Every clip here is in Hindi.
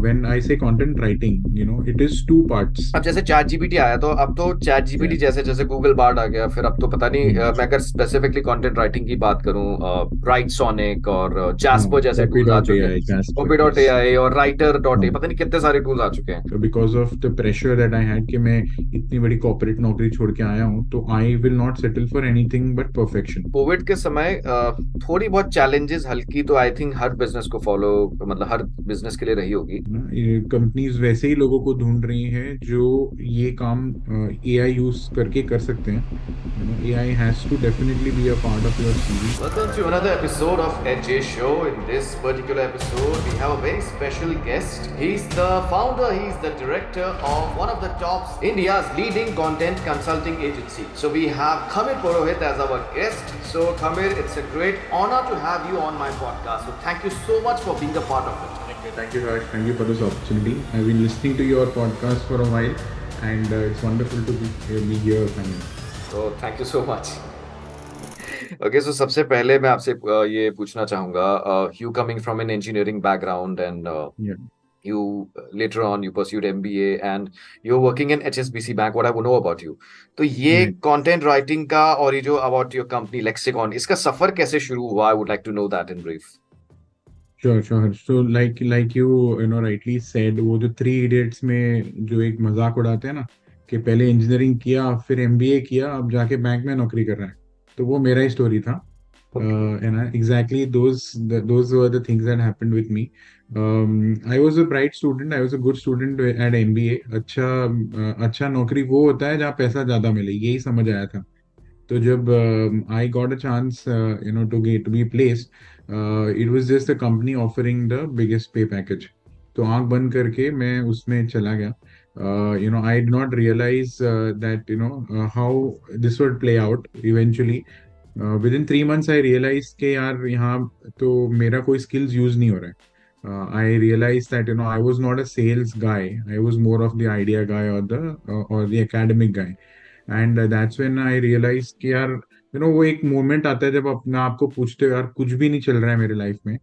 when I say content writing, it is two parts. अब जैसे चैट जीपीटी आया तो अब तो चैट जीपीटी Yeah. जैसे जैसे गूगल बार्ड आ गया, फिर अब तो पता नहीं, Hmm. मैं अगर स्पेसिफिकली कंटेंट राइटिंग की बात करूं, राइट सोनिक और जैस्पर जैसे Copy टूल्स आ dot चुके AI, हैं, Jasper, copy dot yes. AI और राइटर डॉट ए, हाँ. पता नहीं कितने सारे टूल्स आ चुके हैं। तो because of the pressure that I had कि मैं इतनी बड़ी कॉर्पोरेट नौकरी छोड़ के आया हूँ, तो I will not settle for anything but perfection. Covid के समय थोड़ी बहुत चैलेंजेस हल्की तो आई थिंक हर बिजनेस को फॉलो, मतलब हर बिजनेस के लिए रही होगी। ना, ये कंपनीज वैसे ही लोगों को ढूंढ रही हैं जो ये काम एआई यूज करके कर सकते हैं. AI has to definitely be a part of your CV. Welcome to another episode of NJ Show. In this particular episode, we have a very special guest. He's the founder, he's the director of one of the top India's leading content consulting agency. So we have Khamir Purohit as our guest. So Khamir, it's a great honor to have you on my podcast. So thank you so much for being a part of it. Thank you, Harsh. Thank you for this opportunity. I've been listening to your podcast for a while, and it's wonderful to be here. Finally. So thank you so much. Okay, so सबसे पहले मैं आपसे ये पूछना चाहूंगा, you coming from an engineering background and Yeah. you later on you pursued MBA and you're working in HSBC Bank. What I want to know about you, तो ये Right. कंटेंट राइटिंग का और ये जो about your company Lexicon, इसका सफर कैसे शुरू हुआ? I would like to know that in brief. Sure, sure. So like you rightly said, वो जो थ्री इडियट्स में जो एक मजाक उड़ाते हैं ना, कि पहले इंजीनियरिंग किया फिर एमबीए किया अब जाके बैंक में नौकरी कर रहा है, तो वो मेरा ही स्टोरी था. Okay. And exactly those were the things that happened with me. I was a bright student. I was a good student at MBA. अच्छा नौकरी वो होता है जहाँ पैसा ज्यादा मिले, यही समझ आया था. तो जब I got a chance to be placed, it was just a company offering the biggest pay package. तो आंख बंद करके मैं उसमें चला गया. I did not realise that how this would play out eventually. Within 3 months I realise के यार यहाँ तो मेरा कोई स्किल्स यूज नहीं हो रहा है. I realise that I was not a sales guy. I was more of the idea guy और the academic guy. And that's when I realise कि यार वो एक मोमेंट आता है जब अपने आप को पूछते हो यार कुछ भी नहीं चल रहा है मेरे लाइफ में,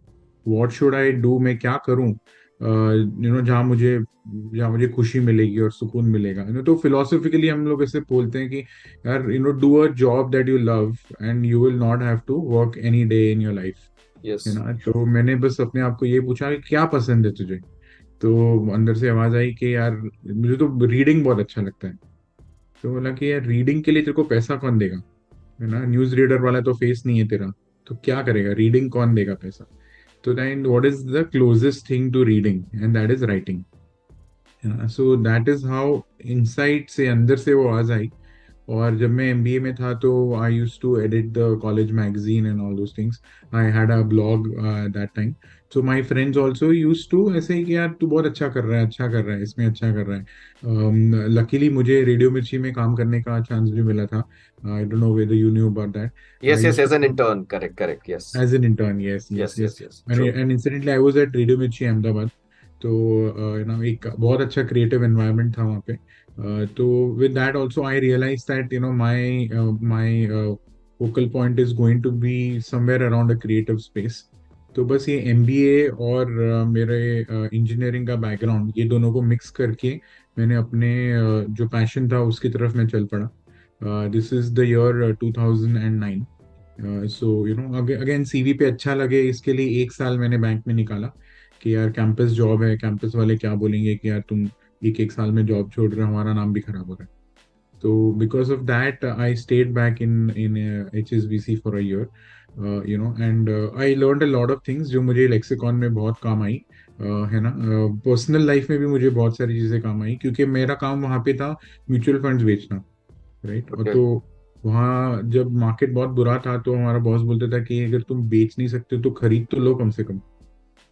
व्हाट शुड आई डू, मैं क्या करूं जहाँ मुझे खुशी मिलेगी और सुकून मिलेगा. तो फिलोसफिकली हम लोग ऐसे बोलते हैं कि यार do a job that you love and you will not have to work any day in your life. Yes. तो मैंने बस अपने आप को ये पूछा कि क्या पसंद है तुझे. तो अंदर से आवाज आई कि यार मुझे तो रीडिंग बहुत अच्छा लगता है. तो बोला कि यार रीडिंग के लिए तेरे को पैसा कौन देगा, है ना, न्यूज रीडर वाला तो फेस नहीं है तेरा, तो क्या करेगा, रीडिंग कौन देगा पैसा. तो then what is the closest thing to reading and that is writing. So that is how insight से अंदर से वो आवाज आई. और जब मैं एमबीए में था तो I use to edit the college magazine and all those things. I had a blog that time. So my friends also use to ऐसे ही कि यार तू बहुत अच्छा कर रहा है, अच्छा कर रहा है, इसमें अच्छा कर रहा है. लकीली मुझे रेडियो मिर्ची में काम करने का चांस भी मिला था. I don't know whether you knew about that. Yes, I yes, used as an to intern. Correct, correct. Yes. As an intern. Yes, yes, Yes, yes. yes, yes. And True. And incidentally I was at radio Mirchi Ahmedabad. तो एक बहुत अच्छा क्रिएटिव एनवायरनमेंट था वहाँ पे. तो with that also I realized that my focal point is going to be somewhere around a creative space. तो बस ये एमबीए और मेरे इंजीनियरिंग का बैकग्राउंड, ये दोनों को मिक्स करके मैंने अपने जो पैशन था उसकी तरफ मैं चल पड़ा. This is the year 2009. So again CV पे अच्छा लगे इसके लिए 1 साल मैंने बैंक में निकाला कि यार कैंपस जॉब है, कैंपस वाले क्या बोलेंगे कि यार तुम एक एक साल में जॉब छोड़ रहे हो, हमारा नाम भी खराब हो रहा है. तो because of that I stayed back in HSBC for a year. And I learn a lot of things जो मुझे लेक्सिकॉन में बहुत काम आई. है ना, पर्सनल लाइफ में भी मुझे बहुत सारी चीज़ें काम आई क्योंकि मेरा काम वहाँ पे था म्यूचुअल फंड्स बेचना. राइट. और Okay. तो वहाँ जब मार्केट बहुत बुरा था तो हमारा बॉस बोलता था कि अगर तुम बेच नहीं सकते तो खरीद तो लो कम से कम.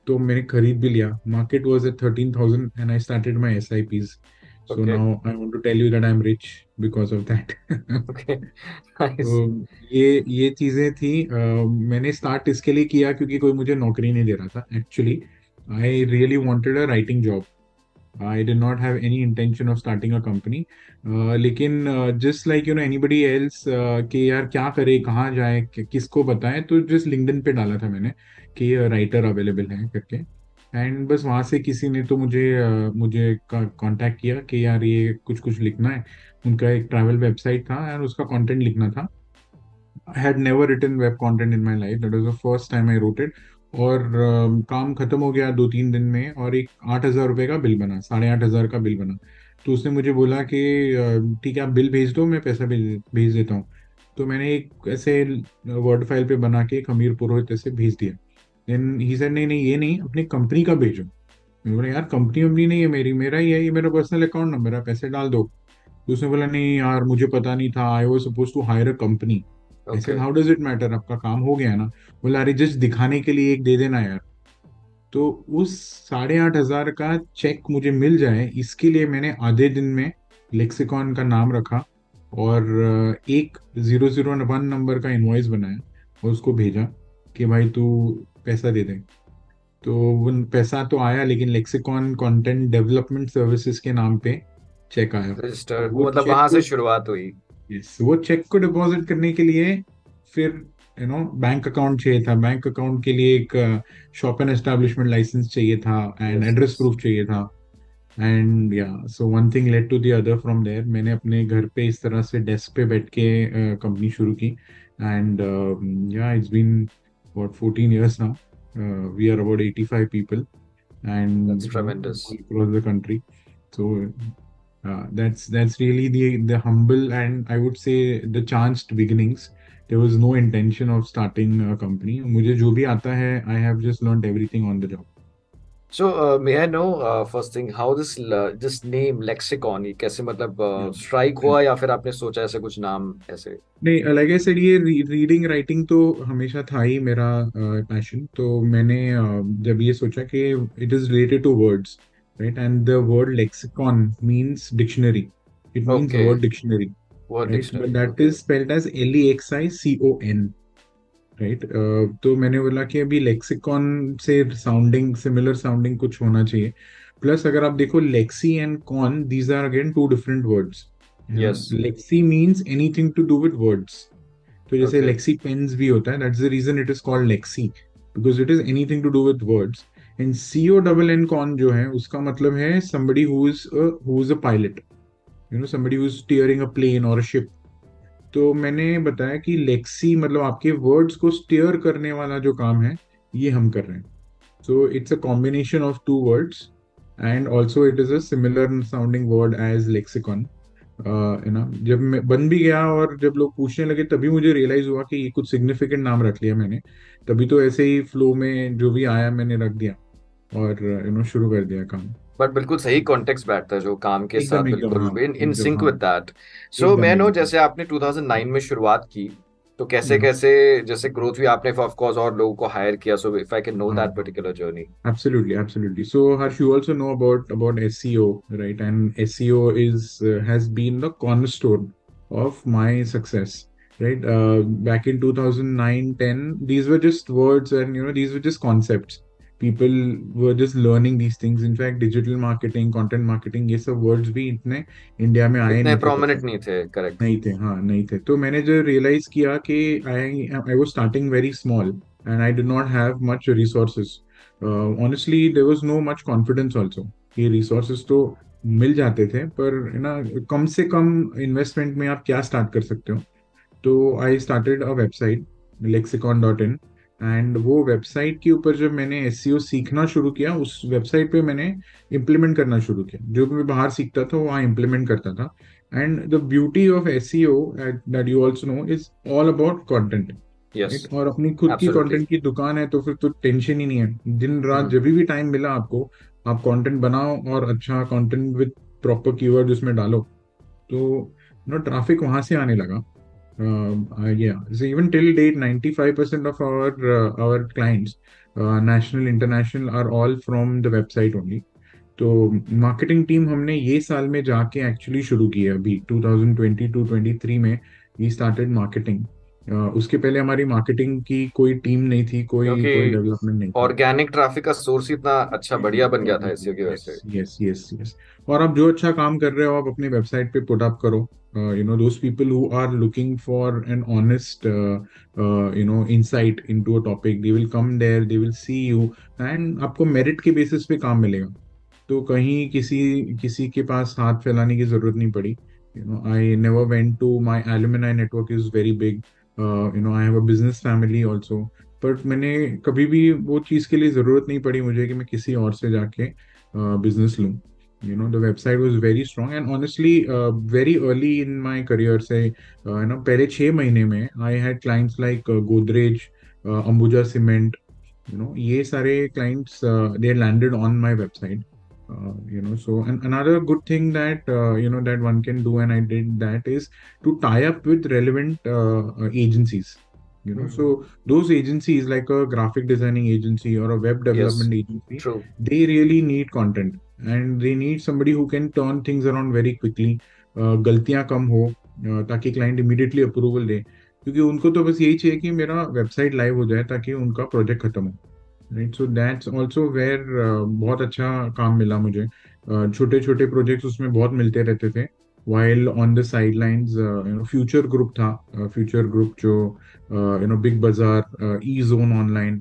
तो मैंने खरीद भी लिया. Market was at 13,000 and I started my SIPs. So Okay. Now I want to tell you that I am rich because of that. Okay. Nice. तो ये चीजें थी. मैंने स्टार्ट इसके लिए किया क्योंकि कोई मुझे नौकरी नहीं दे रहा था actually. I really wanted a writing job. I did not have any intention of starting a company. लेकिन just like anybody else, कि यार क्या करे, कहाँ जाए, किसको बताएं, तो just LinkedIn पे डाला था मैंने कि राइटर अवेलेबल है करके. एंड बस वहाँ से किसी ने तो मुझे कांटेक्ट किया कि यार ये कुछ कुछ लिखना है। उनका एक ट्रैवल वेबसाइट था और उसका कंटेंट लिखना था। I had never written web content in my life. That was the first time I wrote it. और काम खत्म हो गया 2-3 दिन में, और एक 8,000 रुपये का बिल बना, 8,500 का बिल बना। तो उसने मुझे बोला कि ठीक है आप बिल भेज दो, मैं पैसा भेज भेज देता हूँ। तो मैंने एक ऐसे वर्ड फाइल पे बना के एक हमीर पुरोहित ऐसे भेज दिया। देन ही सेड नहीं नहीं ये नहीं, अपनी कंपनी का भेजो। मैं बोला यार कंपनी वंपनी नहीं है मेरी, मेरा ही है ये, मेरा पर्सनल अकाउंट नंबर है, पैसे डाल दो। तो उसने बोला नहीं यार मुझे पता नहीं था, I was suppose to hire a company. I okay. Said how does it matter, आपका काम हो गया है ना। बोला अरे जस्ट दिखाने के लिए एक दे देना यार। तो उस 8,500 का चेक मुझे मिल जाए इसके लिए मैंने आधे दिन में लेक्सिकॉन का नाम रखा, और एक 001 नंबर का इनवॉइस बनाया और उसको भेजा कि भाई तू पैसा दे दे। तो वो पैसा तो आया, लेकिन लेक्सिकॉन कंटेंट डेवलपमेंट सर्विसेज के नाम पे चेक आया। रजिस्टर, अब वो वो मतलब चेक वहां से को, शुरुआत हुई। यस, वो चेक को डिपॉजिट करने के लिए फिर बैंक अकाउंट चाहिए था। बैंक अकाउंट के लिए एक शॉप एंड एस्टेब्लिशमेंट लाइसेंस चाहिए था, and yes address yes. Proof चाहिए था। And yeah so one thing led to the other from there. मैंने अपने घर पे इस तरह से डेस्क पे बैठ के कंपनी शुरू की। And yeah it's been what 14 years now. We are about 85 people, and that's tremendous. all across the country. So that's really the humble, and I would say the chanced beginnings. There was no intention of starting a company. मुझे जो भी आता है, I have just learned everything on the job. So, may I know, first thing, how this name Lexicon, ये कैसे मतलब Yeah. स्ट्राइक हुआ, या फिर आपने सोचा ऐसे कुछ नाम ऐसे? नहीं, लाइक आई सेड, ये रीडिंग राइटिंग तो हमेशा था ही मेरा पैशन। तो मैंने जब ये सोचा कि it is related to words, right, and the word lexicon means dictionary, it means okay. Word dictionary, word right, but dictionary, that okay. Is spelled as LEXICON, right. तो मैंने बोला कि अभी लेक्सिकॉन से साउंडिंग, सिमिलर साउंडिंग कुछ होना चाहिए। प्लस अगर आप देखो lexi and con, these are again two different words, है ना। Yes. Lexi means anything to do with words. तो जैसे ओके। लेक्सी पेन्स भी होता है, that's the reason it is called lexi, because it is anything to do with words. And CONN con जो है उसका मतलब है somebody who is a pilot, somebody who is steering a plane or a ship। तो मैंने बताया कि लेक्सी मतलब आपके वर्ड्स को स्टीयर करने वाला जो काम है ये हम कर रहे हैं। So it's a combination of two words, and also it is a similar sounding word as lexicon, है ना। जब मैं बन भी गया और जब लोग पूछने लगे तभी मुझे रियलाइज हुआ कि ये कुछ सिग्निफिकेंट नाम रख लिया मैंने। तभी तो ऐसे ही फ्लो में जो भी आया मैंने रख दिया, और शुरू कर दिया काम। बट बिल्कुल सही कॉन्टेक्स्ट बैठता है जो काम के साथ, एकदम एकदम, हाँ, बिल्कुल इन इन एकदम, सिंक हाँ, विद दैट। सो एकदम मैं नो, एकदम। जैसे आपने 2009 में शुरुआत की, तो कैसे हाँ कैसे जैसे ग्रोथ हुई, आपने ऑफ कोर्स और लोगों को हायर किया, so if I can know हाँ दैट हाँ, particular journey. absolutely, absolutely. So Harsh, you also know about SEO, right? And SEO is has been the cornerstone of my success, right? Back in 2009-10, these were just words, and these were just concepts. People were just learning these things. In fact, digital marketing, content marketing, ये सब words भी इतने इंडिया में आए इतने नहीं थे तब प्रोमिनेंट तक। नहीं थे, करेक्ट। नहीं थे, हाँ नहीं थे। तो मैंने जो रियलाइज किया कि I was starting very small, and I did not have much resources. Honestly there was no much confidence also. ये रिसोर्सेज तो मिल जाते थे, पर कम से कम इन्वेस्टमेंट में आप क्या स्टार्ट कर सकते हो। तो I started a website, lexicon.in। And वो वेबसाइट के ऊपर जब मैंने SEO सीखना शुरू किया, उस वेबसाइट पे मैंने इम्प्लीमेंट करना शुरू किया। जो भी मैं बाहर सीखता था वहाँ इम्प्लीमेंट करता था। And the beauty of SEO, that you also know, is all about content, yes. Right. और अपनी खुद की एब्सोल्युटली। कंटेंट की दुकान है तो फिर तो टेंशन ही नहीं है। दिन रात जब भी टाइम मिला आपको, आप कंटेंट बनाओ, और अच्छा कंटेंट विद प्रॉपर कीवर्ड उसमें डालो, तो ट्रैफिक वहां से आने लगा। Yeah, so even till date, 95% of our clients, national, international, are all from the website only. तो मार्केटिंग टीम हमने ये साल में जाके एक्चुअली शुरू की है, अभी 2022-23 में वी स्टार्टेड मार्केटिंग। उसके पहले हमारी मार्केटिंग की कोई टीम नहीं थी, कोई क्योंकि कोई डेवलपमेंट नहीं था। ऑर्गेनिक ट्रैफिक का सोर्स ही इतना अच्छा बढ़िया बन गया था एसईओ की वजह यस से। Yes yes yes. और आप जो अच्छा काम कर रहे हो, आप अपनी वेबसाइट पे पुट अप करो। Those people who are looking for an honest insight into a topic, they will come there, they will see you, and आपको मेरिट के बेसिस पे काम मिलेगा। तो कहीं किसी किसी के पास हाथ फैलाने की जरूरत नहीं पड़ी। I never went to my alumni network is very big. I have a business family also. But मैंने कभी भी वो चीज़ के लिए ज़रूरत नहीं पड़ी मुझे कि मैं किसी और से जाके बिजनेस लूँ। The website was very strong and honestly very early in my career से पहले 6 महीने में I had clients like Godrej, Ambuja cement, ये सारे clients they landed on my website. So and another good thing that that one can do, and I did that, is to tie up with relevant agencies. So those agencies, like a graphic designing agency or a web yes, development agency, true. they really need content, and they need somebody who can turn things around very quickly. गलतियां कम हो, ताकि client immediately approval दे, क्योंकि उनको तो बस यही चाहिए कि मेरा वेबसाइट लाइव हो जाए ताकि उनका प्रोजेक्ट खत्म हो। Right, so that's also where बहुत अच्छा काम मिला मुझे। छोटे छोटे प्रोजेक्ट्स उसमें बहुत मिलते रहते थे। while on the sidelines, Future Group था, फ्यूचर ग्रुप जो Big Bazaar, E Zone online,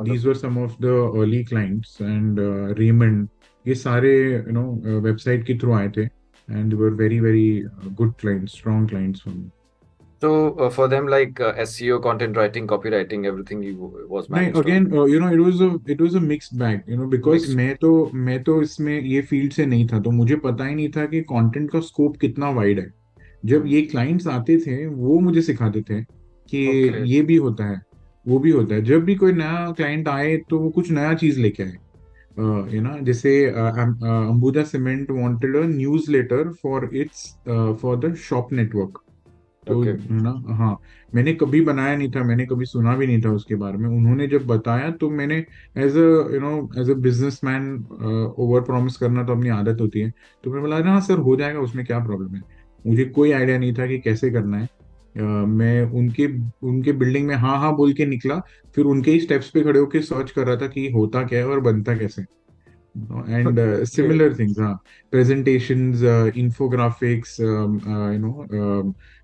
these were wonderful. some of the early clients, and Raymond, ये सारे वेबसाइट के थ्रू आए थे, and they were very very good clients, strong clients for me. So for them, like SEO, content writing, copywriting, everything was नहीं, managed on again it was a mixed bag, because mixed. मैं तो इसमें ये फील्ड से नहीं था, तो मुझे पता ही नहीं था कि कंटेंट का स्कोप कितना वाइड है। जब ये क्लाइंट्स आते थे वो मुझे सिखाते थे कि ओके। ये भी होता है, वो भी होता है। जब भी कोई नया क्लाइंट आए तो वो कुछ नया चीज लेके आए। जैसे Ambuja cement wanted a newsletter for the shop network. तो ओके। है ना, हाँ, मैंने कभी बनाया नहीं था, मैंने कभी सुना भी नहीं था उसके बारे में। उन्होंने जब बताया तो मैंने as a businessman, over promise करना तो अपनी आदत होती है। तो मैंने बोला ना सर, हो जाएगा, उसमें क्या प्रॉब्लम है। मुझे कोई आइडिया नहीं था कि कैसे करना है। मैं उनके उनके बिल्डिंग में हाँ हाँ बोल के निकला, फिर उनके ही स्टेप्स पे खड़े होकर सर्च कर रहा था कि होता क्या है और बनता कैसे। And okay. similar things, presentations, infographics,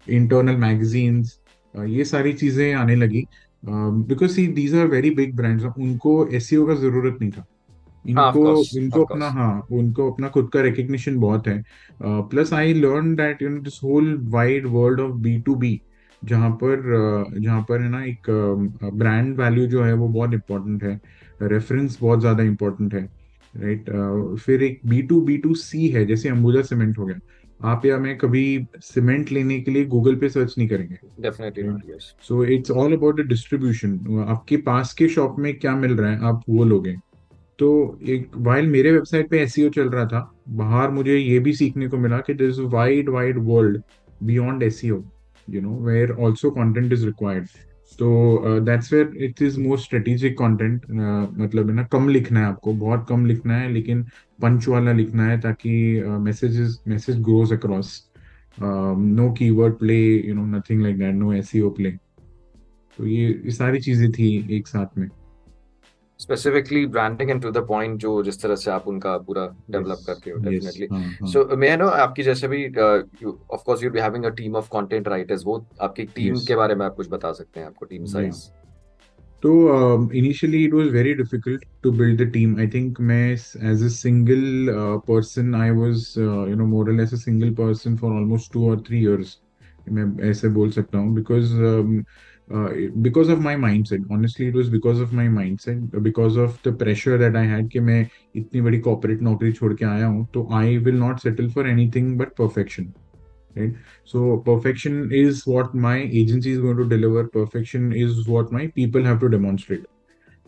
internal magazines, ये सारी चीजें आने लगी। Because see these are very big brands, उनको एसईओ का जरूरत नहीं था। हाँ, ऑफ इनको कोर्स, इनको ऑफ अपना, कोर्स। हाँ, उनको अपना खुद का रिकग्निशन बहुत है। Plus I learn that this whole wide world of B to B, जहाँ पर है ना, एक ब्रांड वैल्यू जो है वो बहुत इंपॉर्टेंट है, रेफरेंस बहुत ज्यादा इंपॉर्टेंट है। राइट, फिर एक बी टू सी है, जैसे अंबुजा सीमेंट हो गया। आप या मैं कभी सीमेंट लेने के लिए गूगल पे सर्च नहीं करेंगे। Definitely not, yes. So it's all about the distribution, आपके पास के शॉप में क्या मिल रहा है आप वो लोगे। तो एक वाइल मेरे वेबसाइट पे एसईओ चल रहा था, बाहर मुझे ये भी सीखने को मिला कि there is wide wide world beyond SEO, where also content is required. तो that's where it is more strategic content. मतलब है ना, कम लिखना है आपको, बहुत कम लिखना है, लेकिन पंच वाला लिखना है, ताकि message grows across. No keyword play, nothing like that, no SEO play. तो ये सारी चीजें थी एक साथ में। Specifically branding and to the point, जो जिस तरह से आप उनका पूरा यस डेवलप करते हो, यस, डेफिनेटली। हाँ हाँ। सो मैं नो आपकी जैसे भी, of course you be having a team of content writers, वो आपकी टीम यस, के बारे में आप कुछ बता सकते हैं, आपको टीम या। साइज? तो initially it was very difficult to build the team. I think मैं as a single person, I was more or less a single person for almost 2 or 3 years. मैं ऐसे बोल सकता हूँ, because of my mindset. Honestly, it was because of my mindset, because of the pressure that I had कि मैं इतनी बड़ी corporate नौकरी छोड़ के आया हूँ, तो I will not settle for anything but perfection. Right, so perfection is what my agency is going to deliver, perfection is what my people have to demonstrate.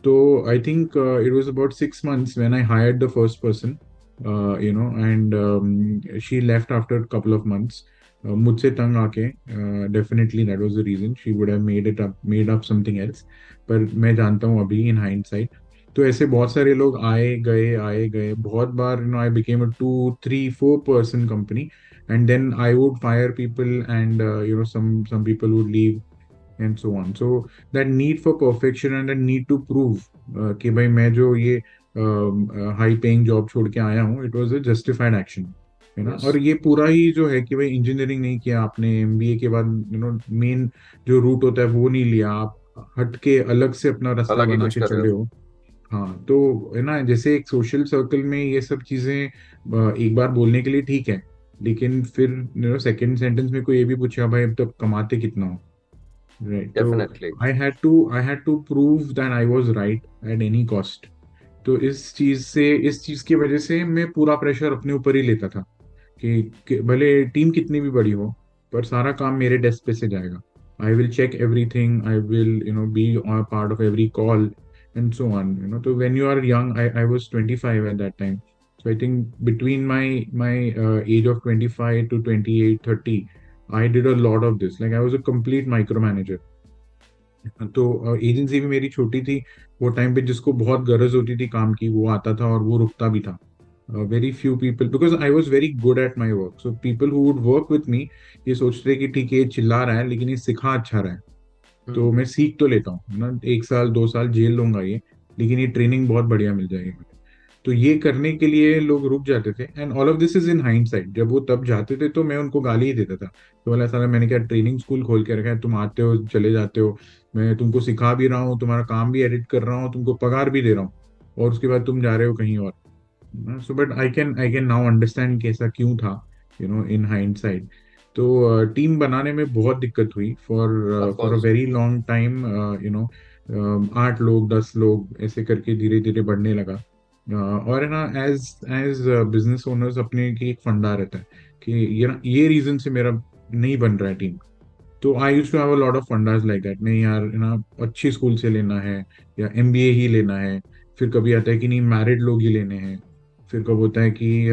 So I think it was about 6 months when I hired the first person, and she left after a couple of months, मुझसे तंग आके। Definitely that was the reason, she would have made up something else, पर मैं जानता हूँ अभी in hindsight। तो ऐसे बहुत सारे लोग आए गए बहुत बार। I became a 2 3 4 person company, and then I would fire people, and some people would leave, and so on. So that need for perfection and that need to prove कि भाई मैं जो ये हाई पेइंग जॉब छोड़ के आया हूँ, it was a justified action, है ना. और यस, ये पूरा ही जो है कि भाई इंजीनियरिंग नहीं किया आपने, एमबीए के बाद मेन जो रूट होता है वो नहीं लिया, आप हट के अलग से अपना रास्ता अलग ही बना कुछ के कर रहे चले हो। हो. हाँ, तो है ना, जैसे एक सोशल सर्कल में ये सब चीजें एक बार बोलने के लिए ठीक है, लेकिन फिर सेकंड सेंटेंस में कोई ये भी पूछा भाई अब तब कमाते कितना हो, राइट. तो definitely. I had to prove that I was right at any cost. तो इस चीज की वजह से मैं पूरा प्रेशर अपने ऊपर ही लेता था कि भले टीम कितनी भी बड़ी हो, पर सारा काम मेरे डेस्क पे से जाएगा. I will check everything, I will be part of every call and so on. तो when you are young, I was 25 at that time. So I think between my age of 25 to 28, 30, I did a lot of this. Like I was a complete micromanager. तो एजेंसी भी मेरी छोटी थी वो टाइम पे, जिसको बहुत गरज होती थी काम की वो आता था और वो रुकता भी था. Very few people, because I was very good at my work, so people who would work with me ये सोचते थे कि ठीक है ये चिल्ला रहा है लेकिन ये सिखा अच्छा रहा है, तो हम्म। मैं सीख तो लेता हूँ, है ना. 1 साल 2 साल झेल लूंगा ये, लेकिन ये ट्रेनिंग बहुत बढ़िया मिल जाएगी मुझे. तो ये करने के लिए लोग रुक जाते थे. And all of this is in hindsight. जब वो तब जाते थे तो मैं उनको गाली ही देता था, तो बोला साला मैंने क्या ट्रेनिंग स्कूल खोल के रखा है, तुम आते हो चले जाते हो, मैं तुमको सिखा भी रहा हूँ, तुम्हारा काम भी एडिट कर रहा हूँ, तुमको पगार भी दे रहा हूँ, और उसके बाद तुम जा रहे हो कहीं और. So but I can now understand कि ऐसा क्यों था, इन हाइंडसाइट. तो टीम बनाने में बहुत दिक्कत हुई for of for a course. Very long time. 8 लोग 10 लोग ऐसे करके धीरे धीरे बढ़ने लगा. और है ना, एज एज बिजनेस ओनर्स अपने की एक फंडा रहता है कि ये रीजन से मेरा नहीं बन रहा है टीम. तो I use to have a lot of fundas like that. नहीं यार, है ना, अच्छी स्कूल से लेना है या एमबीए ही लेना है. फिर कभी आता है कि नहीं मैरिड लोग ही लेने हैं. फिर कब होता है कि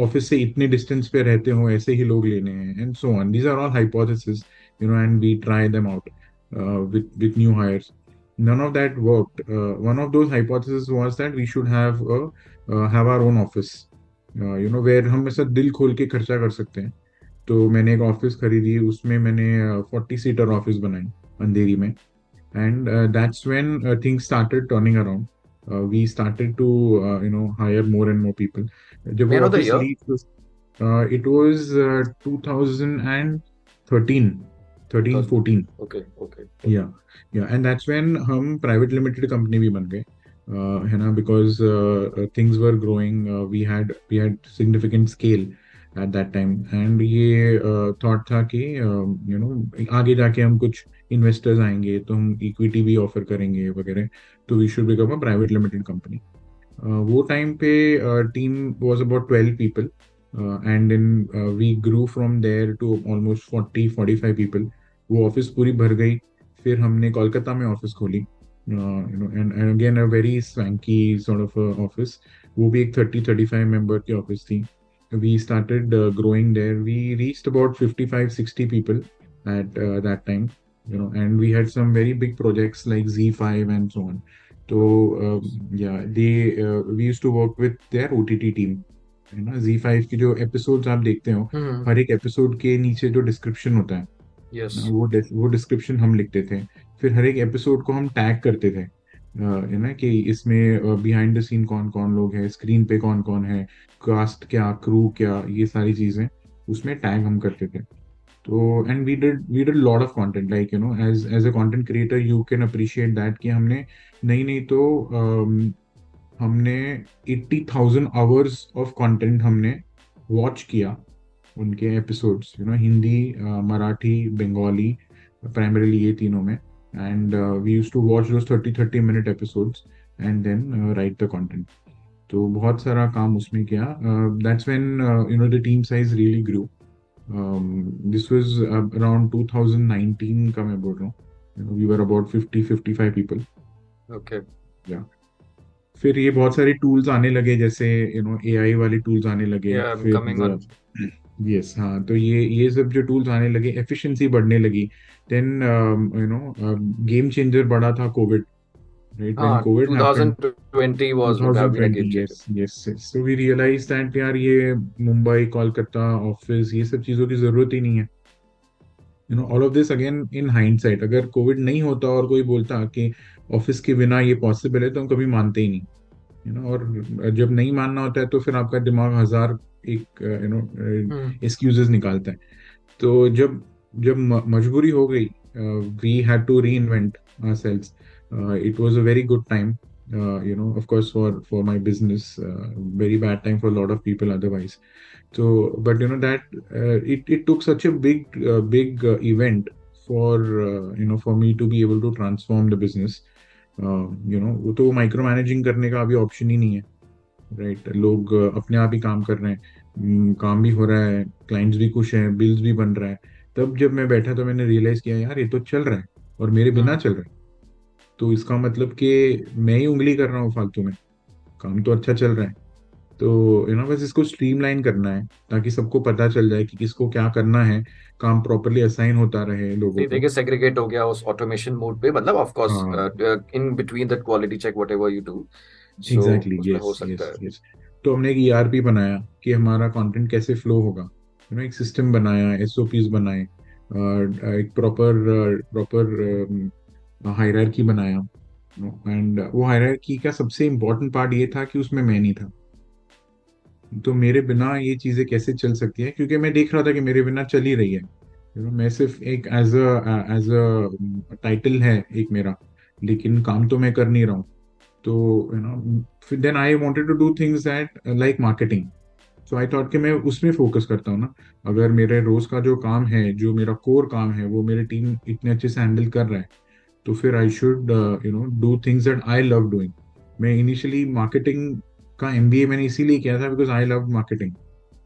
ऑफिस से इतने डिस्टेंस पे रहते हो ऐसे ही लोग लेने हैं, and so on. These are all hypothesis, and we try them out with new hires. None of that worked. One of those hypotheses was that we should have our own office, where हम ऐसा दिल खोल के खर्चा कर सकते हैं. तो मैंने एक ऑफिस खरीदी, उसमें मैंने 40 सीटर ऑफिस बनाई अंधेरी में. And that's when things started turning around. We started to hire more and more people. जब मे वो नो द ऑफिस ईयर। ली, it was 2013, 13 14. Okay okay. Yeah and that's when हम प्राइवेट लिमिटेड कंपनी भी बन गए, है ना, because things were growing. We had significant scale at that time. And ये थॉट था कि आगे जाके हम कुछ इन्वेस्टर्स आएंगे तो हम इक्विटी भी ऑफर करेंगे वगैरह, तो we should become a private limited company. वो टाइम पे team was about 12 people, and then we grew from there to almost 40 45 people. वो ऑफिस पूरी भर गई. फिर हमने कोलकाता में ऑफिस खोली, and again a very swanky sort of office. वो भी एक 30 35 मेंबर की ऑफिस थी. We started growing there. We reached about 55 60 people at that time, and we had some very big projects like Z5 and so on. So yeah, we used to work with their OTT team, है ना. Z5 की जो एपिसोड्स आप देखते हो, हम्म। हर एक एपिसोड के नीचे जो डिस्क्रिप्शन होता है यस। ना, वो डिस्क्रिप्शन हम लिखते थे. फिर हर एक एपिसोड को हम टैग करते थे, है ना, कि इसमें बिहाइंड द सीन कौन कौन लोग हैं, स्क्रीन पे कौन कौन है, कास्ट क्या, क्रू क्या, ये सारी चीजें उसमें टैग हम करते थे. तो and we did lot of content, like as a content creator you can appreciate that कि हमने नहीं नहीं तो हमने 80,000 आवर्स ऑफ कंटेंट हमने वॉच किया, उनके एपिसोड्स, हिंदी, मराठी, बंगाली, प्राइमरीली ये तीनों में. And we use to watch those 30 30 minute episodes and then write the content. तो बहुत सारा काम उसमें किया. That's when the team size really grew. This was around 2019 का मैं बोल रहा हूँ. We were about 50 55 people. Okay. Yeah फिर ये बहुत सारे टूल्स आने लगे, जैसे एआई वाले टूल्स आने लगे. या आई एम फिर कमिंग ऑन। यस, हाँ, तो ये सब जो टूल्स आने लगे, एफिशिएंसी बढ़ने लगी. देन गेम चेंजर बड़ा था कोविड, राइट. व्हेन हाँ, covid happened, 2020 was would have been a game 2020, changer। Yes yes yes. So we realize that यार ये मुंबई कोलकाता ऑफिस ये सब चीजों की जरूरत ही नहीं है. You know all of this again in hindsight, अगर कोविड नहीं होता और कोई बोलता कि ऑफिस के बिना ये पॉसिबल है, तो हम कभी मानते ही नहीं, यू नो। और जब नहीं मानना होता है तो फिर आपका दिमाग हजार एक यू नो हम्म। एक्सक्यूजेस निकालता है। तो जब जब मजबूरी हो गई, we had to reinvent ourselves. It was a very good time, you know, of course, for my business, very bad time for a lot of people otherwise. So but you know that it took such a big event for you know, for me to be able to transform the business. You know, वो तो माइक्रो मैनेजिंग करने का अभी ऑप्शन ही नहीं है, राइट? लोग अपने आप ही काम कर रहे हैं, काम भी हो रहा है, क्लाइंट्स भी खुश हैं, बिल्स भी बन रहा है। तब जब मैं बैठा तो मैंने रियलाइज किया, यार ये तो चल रहा है और मेरे बिना हम्म। चल रहा है। तो इसका मतलब कि मैं ही उंगली कर रहा हूँ फालतू में, काम तो अच्छा चल रहा है। तो यू नो बस इसको स्ट्रीमलाइन करना है ताकि सबको पता चल जाए कि किसको क्या करना है, काम प्रॉपरली असाइन होता रहे लोगों नहीं को। देखिए, सेग्रीगेट हो गया उस ऑटोमेशन मोड पे, मतलब ऑफ कोर्स हाँ, in between that quality check whatever you do, so exactly, उसमें हो यस सकता यस है। यस। तो हमने एक ईआरपी बनाया कि हमारा कंटेंट कैसे फ्लो होगा, यू नो, एक सिस्टम बनाया, एसओपीज बनाए, एक प्रॉपर प्रॉपर हायरार्की बनाया। एंड वो हायरार्की का सबसे इम्पोर्टेंट पार्ट ये था कि उसमें मैं नहीं था। तो मेरे बिना ये चीजें कैसे चल सकती है, क्योंकि मैं देख रहा था कि मेरे बिना चल ही रही है। यू नो, मैं सिर्फ एक एज अ टाइटल है एक मेरा, लेकिन काम तो मैं कर नहीं रहा हूँ। तो यू नो, फिर then I wanted to do things that like marketing. So I thought कि मैं उसमें फोकस करता हूँ ना। अगर मेरे रोज का जो काम है, जो मेरा कोर काम है, वो मेरी टीम इतने अच्छे से हैंडल कर रहा है, तो फिर I should you know do things that I love doing. मैं इनिशियली मार्केटिंग का एमबीए मैंने इसीलिए किया था because I love marketing.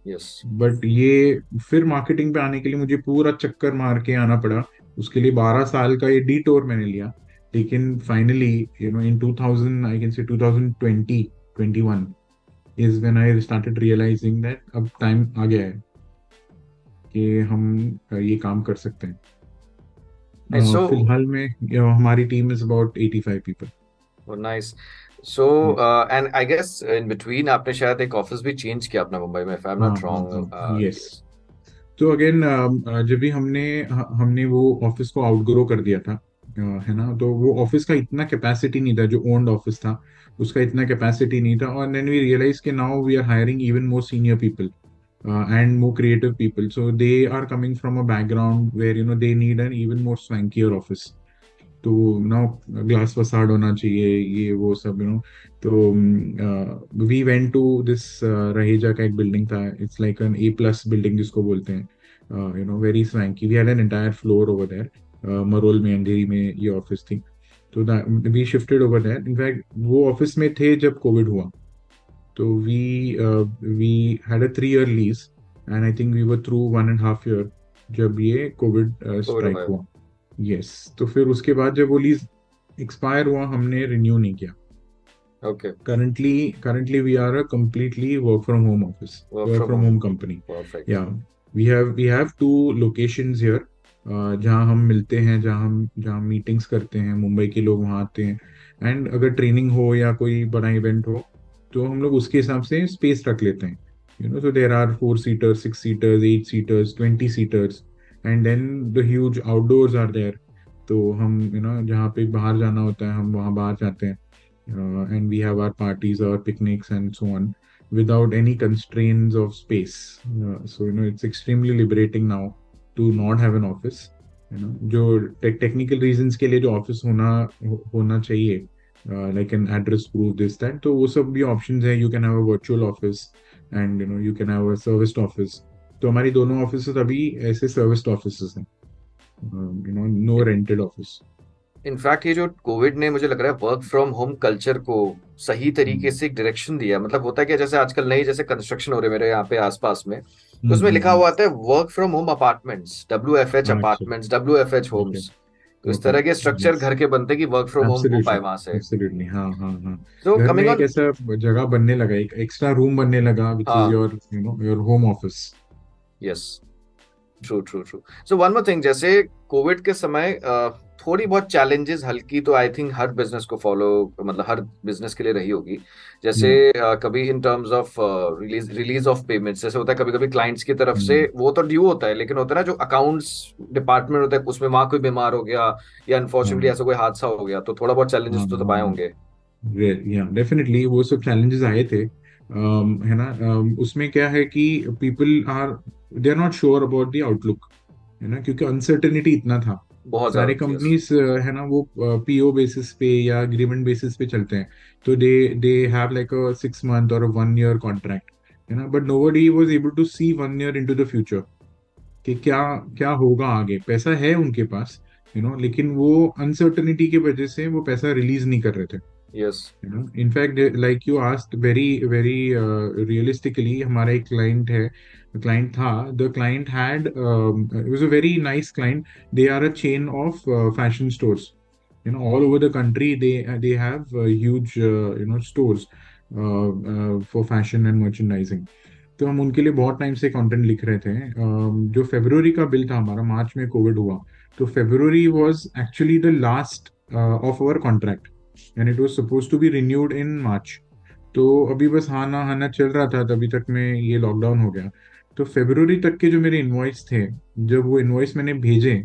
Yes. But ये फिर मार्केटिंग पे आने के लिए मुझे पूरा चक्कर मार के आना पड़ा। उसके लिए 12 साल का ये डी टूर मैंने लिया। लेकिन finally you know in 2000, I can say 2020 21 is when I started realizing that अब टाइम आ गया है कि हम ये काम कर सकते हैं। सो फिलहाल में हमारी team is about 85 people. Nice. So and I guess in between आपने शायद एक ऑफिस भी चेंज किया अपना मुंबई में, इफ आई एम हाँ नॉट हाँ हाँ, रॉन्ग। यस। तो अगेन जब भी हमने वो ऑफिस को आउटग्रो कर दिया था, है ना, तो वो ऑफिस का इतना कैपेसिटी नहीं था, जो ओन्ड ऑफिस था उसका इतना कैपेसिटी नहीं था। और देन वी रियलाइज कि now we are hiring even more senior people and more creative people, so they are coming from a background where you know they need an even more swankier office। तो ना ग्लास फसाड होना चाहिए, ये वो सब, यू नो। तो we went to this Raheja का एक बिल्डिंग था, it's like an A plus building जिसको बोलते हैं, you know, very swanky. We had an entire floor over there, Marol में, अंधेरी में ये ऑफिस थी। तो we shifted over there. In fact वो ऑफिस में थे जब कोविड हुआ। तो we had a 3 year lease, and I think we were through 1.5 year जब ये कोविड कोविड स्ट्राइक में। हुआ। यस। तो फिर उसके बाद जब वो लीज एक्सपायर हुआ, हमने रिन्यू नहीं किया। Okay. Currently we are a completely work from home office, work work from from home. home company. Perfect. Yeah, we have two locations here, जहाँ हम मिलते हैं, जहाँ मीटिंग्स करते हैं, मुंबई के लोग वहाँ आते हैं। एंड अगर ट्रेनिंग हो या कोई बड़ा इवेंट हो, तो हम लोग उसके हिसाब से स्पेस रख लेते हैं। You no, so there are 4 seaters, 6 seaters, 8 seaters, 20 seaters, and then the huge outdoors are there। तो हम यू नो जहाँ पे बाहर जाना होता है हम वहाँ बाहर जाते हैं, and we have our parties, our picnics, and so on, without any constraints of space. So you know, it's extremely liberating now to not have an office. You know, जो टेक्निकल रीजंस के लिए जो ऑफिस होना चाहिए, like an address proof this that, तो वो सब भी ऑप्शंस है। You can have a virtual office, and you know you can have a serviced office. तो हमारी दोनों ऑफिस अभी ऐसे सर्विस्ड ऑफिस हैं, you know, no rented office. In fact ये जो कोविड ने, मुझे लग रहा है, वर्क फ्रॉम होम कल्चर को सही तरीके से एक डायरेक्शन दिया। मतलब होता है कि जैसे आजकल नई जैसे कंस्ट्रक्शन हो रहे हैं मेरे यहाँ पे आसपास में, तो उसमें लिखा हुआ आता है work from home apartments, WFH अच्छा, अपार्टमेंट्स, WFH ओके, होम्स। तो इस ओके, तरह के स्ट्रक्चर यस, घर के बनते कि वर्क फ्रॉम होम हो एब्सोल्युटली, पाए वहां से। एब्सोल्युटली, हाँ हाँ हाँ। सो घर में कमिंग एक ऑन। ऐसा जगह बनने लगा, एक एक्स्ट्रा रूम बनने लगा, विच इज हाँ। Your you know your home office. Yes. True true true. So one more thing, जैसे कोविड के समय थोड़ी बहुत चैलेंजेस हल्की तो आई थिंक हर बिजनेस को फॉलो, मतलब हर बिजनेस के लिए रही होगी। जैसे Yeah. कभी in terms of release release of payments, जैसे होता है कभी कभी क्लाइंट्स की तरफ से Hmm. वो तो ड्यू होता है, लेकिन होता है ना जो अकाउंट्स डिपार्टमेंट होता है उसमें वहां कोई बीमार हो गया या अनफॉर्चुनेटली हाँ ऐसा कोई हादसा हो गया, तो थोड़ा बहुत हाँ चैलेंजेस तो आए हाँ। होंगे। या डेफिनेटली वो सब चैलेंजेस आए थे। है ना। उसमें क्या है कि people are they are not sure about the outlook, है ना, क्योंकि अनसर्टेनिटी इतना था। बहुत सारे ज्यादा, यस। कंपनीज है ना वो पीओ बेसिस पे या एग्रीमेंट बेसिस पे चलते हैं। तो they they have like a 6 month और 1 ईयर कॉन्ट्रैक्ट, है ना। But nobody was able to see 1 year into the future कि क्या क्या होगा आगे। पैसा है उनके पास, लेकिन वो अनसर्टेनिटी की वजह से वो पैसा रिलीज नहीं कर रहे थे। Yes. In fact like you asked very very realistically, हमारा एक क्लाइंट था। The client had it was a very nice client. They are a chain of fashion stores, all over the country. They have huge stores for fashion and merchandising. तो हम उनके लिए बहुत टाइम से कंटेंट लिख रहे थे। जो फेब्रुवरी का बिल था हमारा, मार्च में कोविड हुआ, तो February was actually the last of our contract and it was suppose to be renewed in March. तो अभी बस हाँ ना चल रहा था, तभी तक में ये लॉकडाउन हो गया। तो फेब्रुवरी तक के जो मेरे इनवॉइस थे, जब वो इनवॉइस मैंने भेजे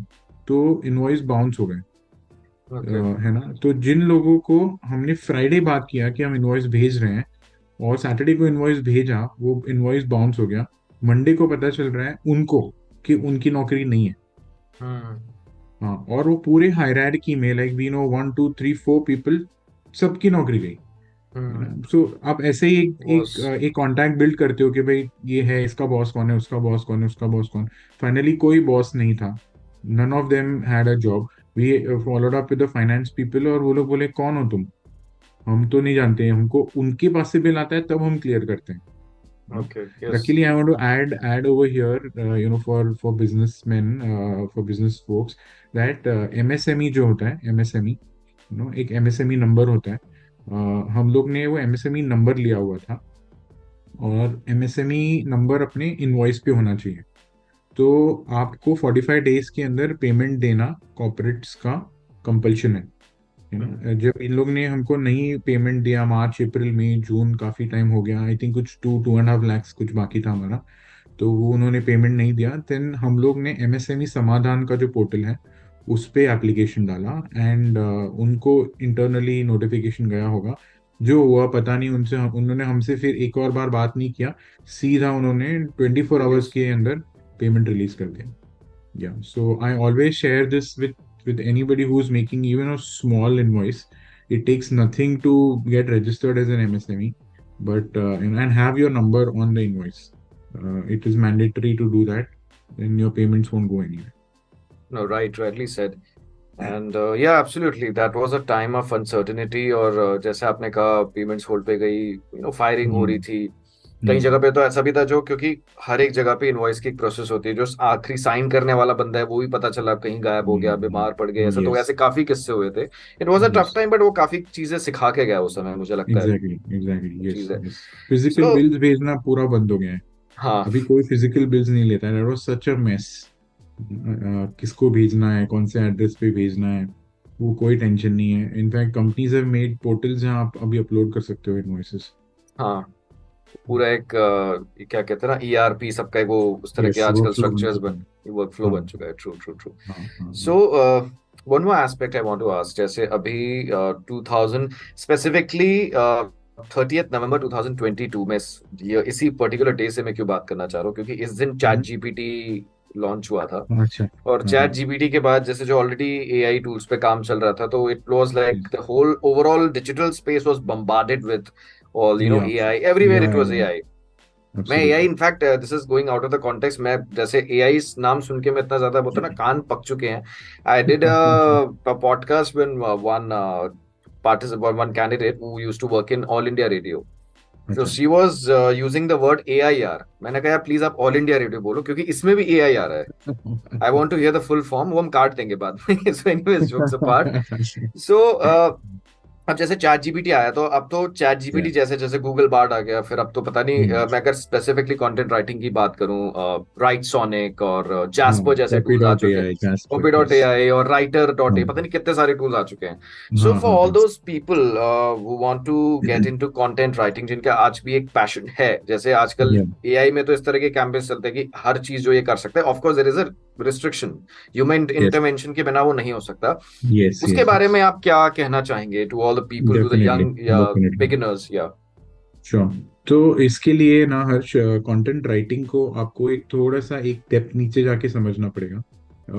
तो इनवॉइस बाउंस हो गए। ओके। है ना। तो जिन लोगों को हमने फ्राइडे बात किया कि हम इनवॉइस भेज रहे हैं और सैटरडे को इनवॉइस भेजा, वो इनवॉइस बाउंस हो गया। मंडे को पता चल रहा है उनको कि उनकी नौकरी नहीं है। हम्म। हाँ, और वो पूरे हायरार्की में लाइक वी नो 1 2 3 4 पीपल, सबकी नौकरी गई, है हम्म। ना। सो आप ऐसे ही was एक कांटेक्ट बिल्ड करते हो कि भाई ये है, इसका बॉस कौन है, उसका बॉस कौन है, उसका बॉस कौन। फाइनली कोई बॉस नहीं था। None of them had a job. We followed up with the finance people और वो लोग बोले कौन हो तुम, हम तो नहीं जानते हैं, हमको उनके पास से बिल आता है तब हम क्लियर करते हैं। okay, yes. Luckily, I want to add over here, for businessmen, for business folks, that MSME जो होता है, MSME, एक MSME नंबर होता है। हम लोग ने वो MSME नंबर लिया हुआ था, और MSME नंबर अपने इनवॉइस पे होना चाहिए। तो आपको 45 डेज के अंदर पेमेंट देना कॉर्पोरेट्स का कंपल्शन है हम्म। ना। जब इन लोग ने हमको नहीं पेमेंट दिया, मार्च अप्रैल मई जून, काफी टाइम हो गया, आई थिंक कुछ 2.5 लाख कुछ बाकी था हमारा। तो वो उन्होंने पेमेंट नहीं दिया, देन हम लोग ने MSME समाधान का जो पोर्टल है उस पे एप्लीकेशन डाला, एंड उनको इंटरनली नोटिफिकेशन गया होगा। जो हुआ पता नहीं, उन्होंने हमसे फिर एक और बार बात नहीं किया, सीधा उन्होंने 24 आवर्स Release. के अंदर पेमेंट रिलीज कर दिया। Yeah, so I always share this with anybody who's making even a small invoice. It takes nothing to get registered as an MSME, but and have your number on the invoice. It is mandatory to do that, then your payments won't go anywhere. No, right, rightly said. And yeah, absolutely, that was a time of uncertainty. और जैसे आपने कहा पेमेंट्स होल्ड पे गई, फायरिंग हो रही Hmm. थी। कई Hmm. जगह पे तो ऐसा भी था, जो क्योंकि हर एक जगह पे इनवॉइस की एक प्रोसेस होती है, जो आखिरी साइन करने वाला बंदा है वो भी पता चला कहीं गायब हो गया, Hmm. बीमार पड़ गया, ऐसा तो Yes. ऐसे काफी किस्से हुए थे। It was a tough Yes. Time, but वो काफी चीजें सिखा के गया उस समय, मुझे लगता है। Exactly. Exactly. Yes. चीज है। Yes. Physical सो bills भेजना पूरा बंद हो गया है। हाँ। अभी कोई फिजिकल बिल्स नहीं लेता है। That was such a mess. किसको भेजना है, कौन से एड्रेस पे भेजना है, वो कोई टेंशन नहीं है। In fact companies have made portals जहां आप अभी अपलोड कर सकते हो इनवॉइसेस। हाँ, पूरा एक ये क्या कहते हैं ना, ईआरपी सबका एक वो उस तरह के यस, आजकल वर्कफ्लो बन स्ट्रक्चर्स चुका बन, है। वर्कफ्लो हाँ बन चुका है। True, true, true. हाँ हाँ सो हाँ। One more aspect I want to ask, जैसे अभी 2000 स्पेसिफिकली 30 नवंबर 2022 में, इसी पर्टिकुलर डे से मैं क्यों बात करना चाह रहा हूँ, क्योंकि इस दिन चैट हम्म, जीपीटी लॉन्च हुआ था। अच्छा। और हाँ चैट हाँ। जीपीटी के बाद जैसे जो ऑलरेडी एआई टूल्स पे काम चल रहा था, तो it was like the whole overall digital space was bombarded with all yeah AI, everywhere it was yeah AI. मैं AI, absolutely. In fact this is going out of the context, मैं जैसे एआई नाम सुन के मैं इतना ज्यादा बोलता ना कान पक चुके हैं। I did a podcast when one participant, one candidate who used to work in All India Radio. So अच्छा। she was using the word AIR. मैंने कहा प्लीज आप ऑल इंडिया रेडियो बोलो, क्योंकि इसमें भी एआई आ रहा है। I want to hear the full form, वो हम काट देंगे बाद में। So anyways, jokes apart. So अब जैसे चैट जीपीटी आया, तो अब तो चैट Yeah. जीपीटी जैसे जैसे गूगल बार्ड आ गया, फिर अब तो पता नहीं, हम्म, मैं अगर स्पेसिफिकली कंटेंट राइटिंग की बात करूं, राइट सोनिक और हाँ, जास्पर जैसे कॉपी टूल्स आ डॉट ए चुके हैं। AI Jasper, copy dot A yes. AI और राइटर डॉट ए, हाँ, पता नहीं कितने सारे टूल्स आ चुके हैं। सो हाँ, फॉर हाँ, ऑल हाँ। Those people who want to get into content writing, जिनका आज भी एक पैशन है, जैसे आजकल Yeah. एआई में तो इस तरह के कैंपेस चलते हैं कि हर चीज जो ये कर सकते हैं, of course there is a restriction, human Yes. Intervention के बिना वो नहीं हो सकता। Yes, उसके yes, बारे yes. में आप क्या कहना चाहेंगे to all the people, to the Definitely, young या definitely. बिगिनर्स या? श्योर। तो इसके लिए ना हर्ष, कंटेंट राइटिंग को आपको एक थोड़ा सा एक डेप्थ नीचे जाके समझना पड़ेगा।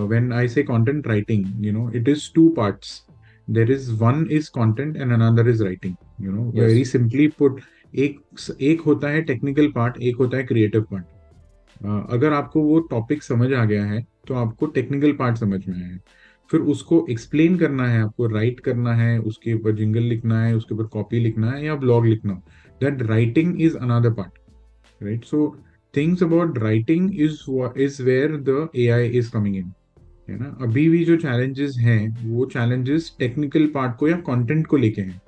व्हेन आई से content writing, it is two parts. There is one is content and another is writing, very yes. Simply put. एक एक होता है टेक्निकल पार्ट, एक होता है क्रिएटिव पार्ट। अगर आपको वो टॉपिक समझ आ गया है तो आपको टेक्निकल पार्ट समझ में आया है। फिर उसको एक्सप्लेन करना है, आपको राइट करना है, उसके ऊपर जिंगल लिखना है, उसके ऊपर कॉपी लिखना है या ब्लॉग लिखना। That writing is another part, right? So things about writing is where the AI is coming in, है ना? अभी भी जो चैलेंजेस हैं वो चैलेंजेस टेक्निकल पार्ट को या कंटेंट को लेके हैं,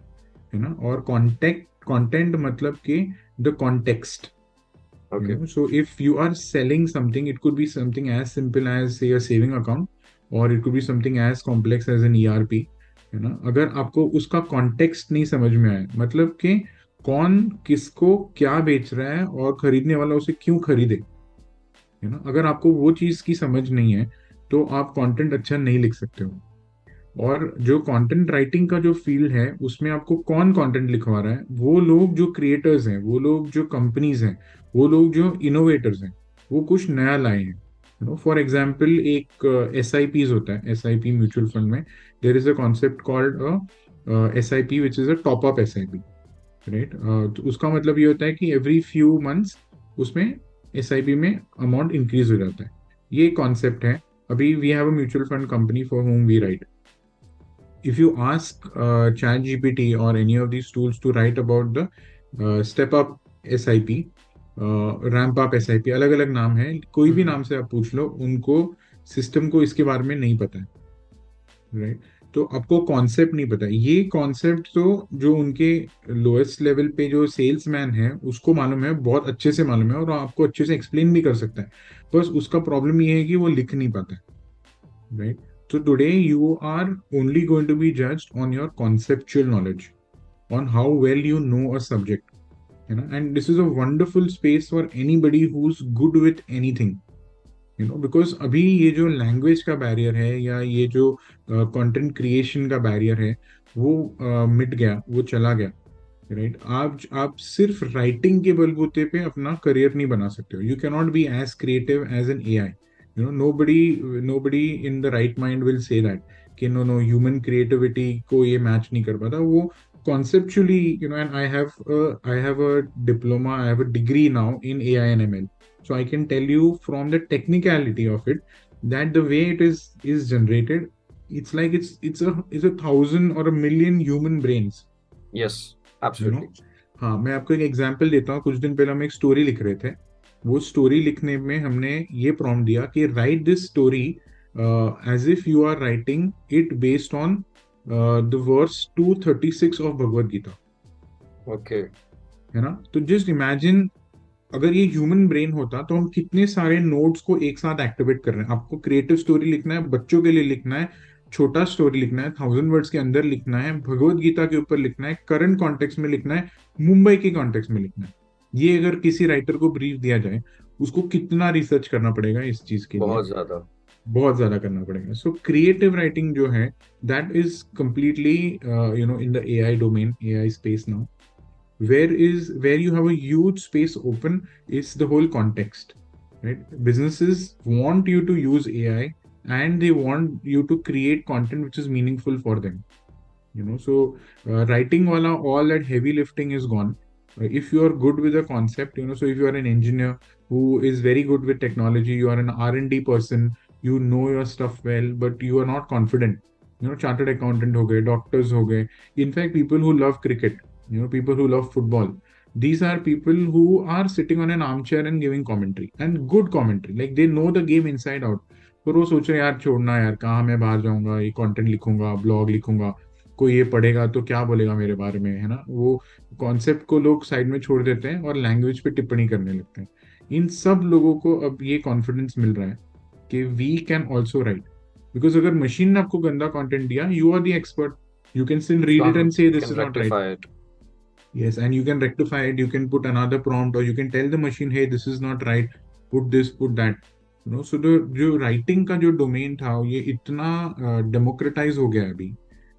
है ना? और कंटेंट मतलब कि the context, okay. so if you are selling something, it could be something as simple as say a saving account, or it could be something as complex as an ERP, है ना? अगर आपको उसका कॉन्टेक्स्ट नहीं समझ में आए, मतलब कि कौन किसको क्या बेच रहा है और खरीदने वाला उसे क्यों खरीदे, है ना? अगर आपको वो चीज की समझ नहीं है तो आप कंटेंट अच्छा नहीं लिख सकते हो। और जो कंटेंट राइटिंग का जो फील्ड है उसमें आपको कौन कंटेंट लिखवा रहा है, वो लोग जो क्रिएटर्स हैं, वो लोग जो कंपनीज हैं, वो लोग जो इनोवेटर्स हैं, वो कुछ नया लाए हैं। फॉर एग्जाम्पल, एक एस आई पीज होता है, S I P mutual fund में there is a concept called S I P which is a top up S I P, right? तो उसका मतलब ये होता है कि एवरी फ्यू मंथ्स उसमें एस आई पी में अमाउंट इंक्रीज हो जाता है। ये कॉन्सेप्ट है। अभी we have a mutual fund company for whom we write. If you ask ChatGPT or any of these tools to write about the step up SIP, ramp up SIP, अलग अलग नाम है, कोई भी नाम से आप पूछ लो, उनको सिस्टम को इसके बारे में नहीं पता है, राइट? तो आपको कॉन्सेप्ट नहीं पता है। ये कॉन्सेप्ट तो जो उनके लोएस्ट लेवल पे जो सेल्समैन है उसको मालूम है, बहुत अच्छे से मालूम है, और आपको अच्छे से एक्सप्लेन भी कर सकता है। बस उसका प्रॉब्लम ये है कि वो लिख नहीं पाता है, right? So today you are only going to be judged on your conceptual knowledge, on how well you know a subject, and this is a wonderful space for anybody who's good with anything, because अभी ये जो लैंग्वेज का बैरियर है या ये जो कंटेंट क्रिएशन का बैरियर है वो मिट गया, वो चला गया, राइट? आप सिर्फ राइटिंग के बलबूते पे अपना करियर नहीं बना सकते हो। You can not be as creative as an AI, nobody in the right mind will say that कि no human creativity को ये मैच नहीं कर पाता। वो conceptually, and I have a diploma, I have a degree now in AI and ML, so I can tell you from the technicality of it that the way it is generated, it's like it's a thousand or a million human brains, yes, you know. Absolutely. हाँ, मैं आपको एक एग्जांपल देता हूँ। कुछ दिन पहले हम एक स्टोरी लिख रहे थे। वो स्टोरी लिखने में हमने ये प्रॉम्प्ट दिया कि write this story as if you are writing it based on the verse 236 of Bhagavad Gita, okay. है ना? तो जस्ट इमेजिन, अगर ये ह्यूमन ब्रेन होता तो हम कितने सारे नोड्स को एक साथ एक्टिवेट कर रहे हैं। आपको क्रिएटिव स्टोरी लिखना है, बच्चों के लिए लिखना है, छोटा स्टोरी लिखना है, 1000 वर्ड्स के अंदर लिखना है, भगवत गीता के ऊपर लिखना है, करंट कॉन्टेक्स्ट में लिखना है, मुंबई के कॉन्टेक्स्ट में लिखना है। ये अगर किसी राइटर को ब्रीफ दिया जाए, उसको कितना रिसर्च करना पड़ेगा इस चीज के लिए? बहुत ज्यादा। बहुत ज्यादा करना पड़ेगा। सो क्रिएटिव राइटिंग जो है, that is completely in the AI domain, AI space now. Where you have a huge space open is the whole context, right? Businesses want you to use AI and they want you to create content which is meaningful for them, so writing wala, all that heavy lifting is gone. If you are good with a concept, so if you are an engineer who is very good with technology, you are an R&D person, you know your stuff well, but you are not confident, chartered accountant ho gaye, doctors ho gaye, in fact people who love cricket, people who love football, these are people who are sitting on an armchair and giving commentary, and good commentary, like they know the game inside out। पर वो सोच रहे यार छोड़ना, यार कहाँ मैं बाहर जाऊंगा, ये कंटेंट लिखूंगा, ब्लॉग लिखूंगा, कोई ये पढ़ेगा तो क्या बोलेगा मेरे बारे में, है ना, वो कॉन्सेप्ट को लोग साइड में छोड़ देते हैं और लैंग्वेज पे टिप्पणी करने लगते हैं। इन सब लोगों को अब ये कॉन्फिडेंस मिल रहा है कि we can also write, because अगर मशीन ने आपको गंदा कंटेंट दिया, you are the expert, you can still read it and say You this can is not right. rectify it. Yes, and you can rectify it. You can put another prompt, or you can tell the machine, "Hey, this is not right. Put this, put that." So the जो writing का जो domain था, ये इतना democratize हो गया है अभी.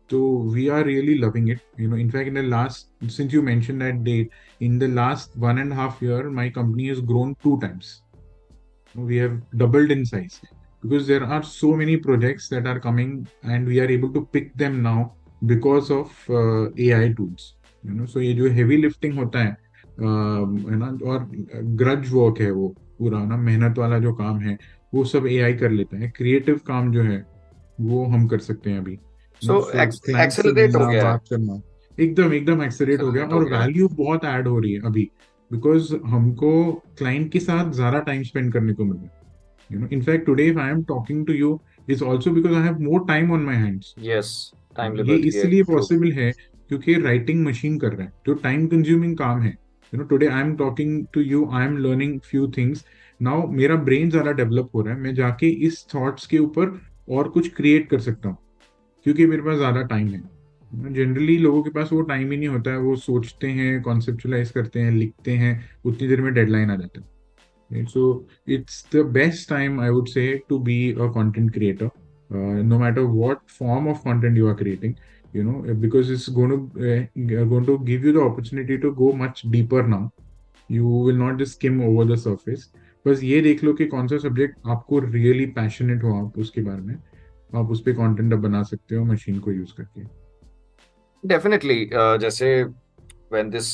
So we are really loving it. In fact, in the last, since you mentioned that date, in the last 1.5 year, my company has grown 2 times. We have doubled in size because there are so many projects that are coming, and we are able to pick them now because of AI tools. So ये जो heavy lifting होता है, है ना, और grudge work है, वो पूरा ना मेहनत वाला जो काम है, वो सब AI कर लेता है। क्रिएटिव काम जो है वो हम कर सकते हैं अभी। So सो क्लाइंट से accelerate हो मिलना, गया है, बात करना, एकदम एकदम एक्सेलरेट हो गया, accelerate हो और गया है. वैल्यू बहुत ऐड हो रही है अभी, बिकॉज हमको क्लाइंट के साथ ज्यादा टाइम स्पेंड करने को मिल रहा है। In fact today if I am talking to you, it's also because I have more time on my hands. Yes, time ये liberty है, इसलिए true. पॉसिबल है क्योंकि राइटिंग मशीन कर रहा है, जो टाइम कंज्यूमिंग काम है। Today I am talking to you, I am learning few things now, मेरा ब्रेन ज्यादा डेवलप हो रहा है, मैं जाके इस थॉट्स के ऊपर और कुछ क्रिएट कर सकता हूँ क्योंकि मेरे पास ज्यादा टाइम है। जनरली लोगों के पास वो टाइम ही नहीं होता है, वो सोचते हैं, कॉन्सेप्चुलाइज करते हैं, लिखते हैं, उतनी देर में डेडलाइन आ जाता है। Right? So it's the best time, I would say, to be a content creator, no matter what form of content you are creating. Because it's going to give you the opportunity to go much deeper now. You will not just skim over the surface. बस ये देख लो कि कौन सा सब्जेक्ट आपको रियली पैशनेट हो, आप उसके बारे में, आप उस पर कॉन्टेंट अब बना सकते हो मशीन को यूज करके। Definitely, जैसे when this,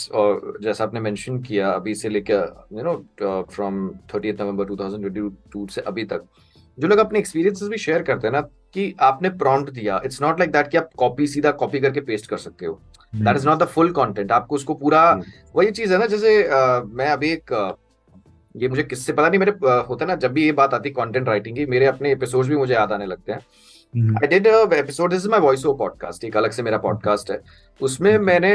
जैसा आपने मेंशन किया, अभी से लेकर फ्रॉम 30 नवंबर 2022 से अभी तक जो लोग अपने एक्सपीरियंसेस भी शेयर करते हैं ना, कि आपने प्रॉम्प्ट दिया, इट्स नॉट लाइक दैट कि आप सीधा कॉपी करके पेस्ट कर सकते हो. That is not the full content. आपको उसको पूरा, वही चीज है ना, जैसे मैं अभी ये मुझे किससे पता नहीं, मेरे होता है ना, जब भी ये बात आती है कंटेंट राइटिंग की, मेरे अपने एपिसोड्स भी मुझे याद आने लगते हैं. I did a episode, this is my voice over podcast, एक अलग से मेरा पॉडकास्ट है, उसमें मैंने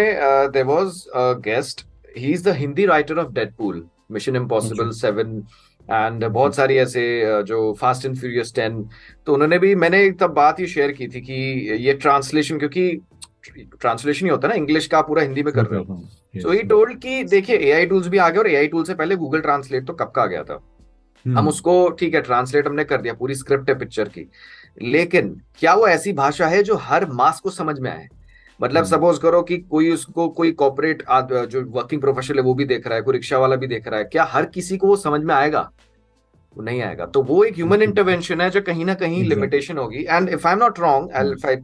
there was a guest, he is the Hindi writer of Deadpool, Mission Impossible 7 and बहुत सारी ऐसे जो Fast and Furious 10. तो उन्होंने भी, मैंने तब बात ये शेयर की थी कि ये ट्रांसलेशन, क्योंकि ट्रांसलेशन ही होता है ना इंग्लिश का, पूरा हिंदी में कर रहे हो. सो ही टोल्ड कि देखिए एआई टूल्स भी आ गए, और एआई टूल से पहले गूगल ट्रांसलेट तो कब का आ गया था. हम उसको ठीक है ट्रांसलेट हमने कर दिया, पूरी स्क्रिप्ट है पिक्चर की, लेकिन क्या वो ऐसी भाषा है जो हर मास को समझ में आए. मतलब सपोज करो कि कोई उसको, कोई कॉर्पोरेट जो वर्किंग प्रोफेशनल है वो भी देख रहा है, कोई रिक्शा वाला भी देख रहा है, क्या हर किसी को वो समझ में आएगा? वो नहीं आएगा. तो वो एक ह्यूमन इंटरवेंशन है जो कहीं ना कहीं लिमिटेशन होगी. And if I am not wrong, if I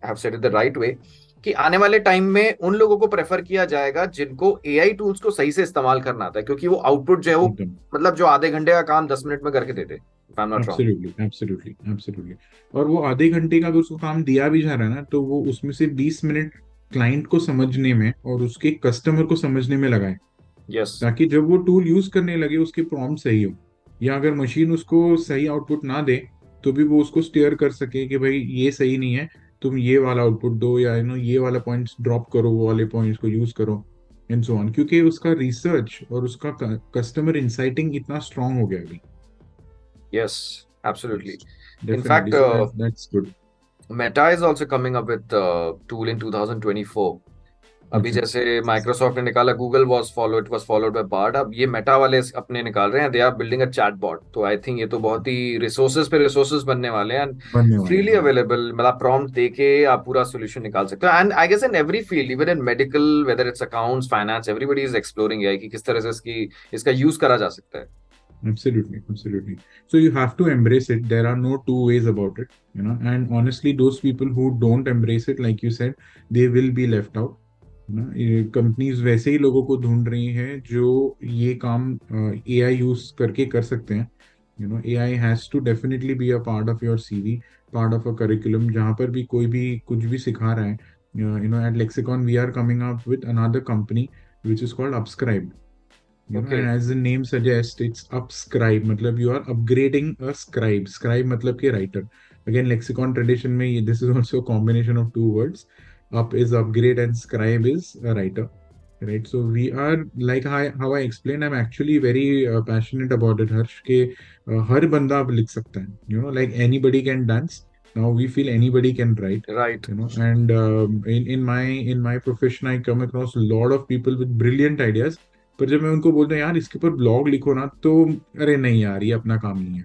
have said it the right way, कि आने वाले टाइम में उन लोगों को प्रेफर किया जाएगा जिनको एआई टूल्स को सही से इस्तेमाल करना आता है, क्योंकि वो आउटपुट जो है वो, मतलब जो आधे घंटे का काम 10 मिनट में करके देते. एब्सोल्युटली. और वो आधे घंटे का अगर उसको काम दिया भी जा रहा है ना, तो वो उसमें से 20 मिनट क्लाइंट को समझने में और उसके कस्टमर को समझने में लगाए. यस. ताकि जब वो टूल यूज करने लगे उसके प्रॉम्प्ट सही हो, या अगर मशीन उसको सही आउटपुट ना दे तो भी वो उसको स्टीयर कर सके कि भाई ये सही नहीं है, तुम ये वाला आउटपुट दो, या ये वाला पॉइंट्स ड्रॉप करो, वो वाले पॉइंट्स को यूज करो, एंड सो ऑन. क्योंकि उसका रिसर्च और उसका कस्टमर इंसाइटिंग इतना स्ट्रांग हो गया अभी. Yes, absolutely. Definitely. In fact, that's good. Meta is also coming up with a tool in 2024. अभी जैसे माइक्रोसॉफ्ट ने निकाला, Google was followed by Bard. अब ये मेटा वाले अपने निकाल रहे हैं, they are building a chatbot. तो आई थिंक ये तो बहुत ही रिसोर्सेज पे रिसोर्सेज बनने वाले हैं, फ्रीली अवेलेबल. मतलब प्रॉम्प्ट देके आप पूरा सोल्यूशन निकाल सकते हो. And I guess in every field, even in medical, whether it's accounts, finance, everybody is exploring AI कि किस तरह से इसका यूज करा जा सकता है. Absolutely. So you have to embrace it. There are no two ways about it, and honestly, those people who don't embrace it, like you said, they will be left out. Companies वैसे ही लोगों को ढूंढ रही हैं जो ये काम AI यूज करके कर सकते हैं. AI has to definitely be a part of your CV, part of a curriculum, जहाँ पर भी कोई भी कुछ भी सिखा रहा है. At Lexicon we are coming up with another company which is called Upscribe. And as the name suggests, it's upscribe, मतलब you are upgrading a scribe. Scribe मतलब कि writer. Again, lexicon tradition में this is also a combination of two words. up is upgrade, and scribe is a writer. Right, so we are like how I explained. I'm actually very passionate about it, Harsh. के हर बंदा अब लिख सकता है. Like anybody can dance. Now we feel anybody can write. Right. And in my profession, I come across a lot of people with brilliant ideas. पर जब मैं उनको बोलता हूँ यार इसके ऊपर ब्लॉग लिखो ना, तो अरे नहीं यार ये अपना काम नहीं है.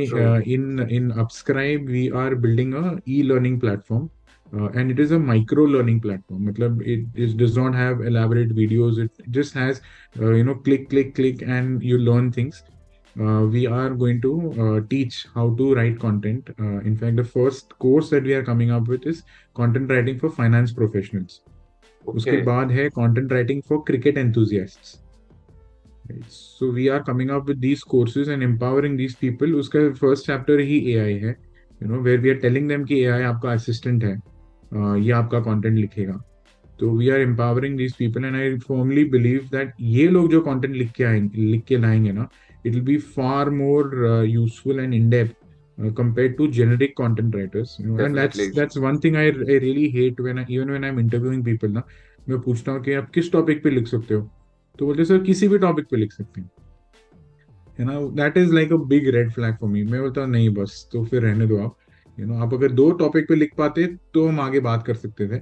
True. In Upscribe we are building a e-learning platform. And it is a micro learning platform. Matlab, it does not have elaborate videos. It just has, click, click, click, and you learn things. We are going to teach how to write content. In fact, the first course that we are coming up with is content writing for finance professionals. उसके Okay. बाद है content writing for cricket enthusiasts. Right. So we are coming up with these courses and empowering these people. उसका first chapter ही AI है, where we are telling them कि AI आपका assistant है, ये आपका content लिखेगा. तो we are empowering these people, and I firmly believe that ये लोग जो content लिख के लाएंगे ना, it will be far more useful and in depth compared to generic content writers. And Definitely. that's one thing I really hate even when I'm interviewing people ना, मैं पूछता हूँ कि आप किस टॉपिक पे लिख सकते हो, तो बोलते सर किसी भी टॉपिक पे लिख सकते हैं. That is like a big red flag for me. मैं बोलता हूँ नहीं बस तो फिर रहने दो आप. आप अगर 2 टॉपिक पे लिख पाते तो हम आगे बात कर सकते थे,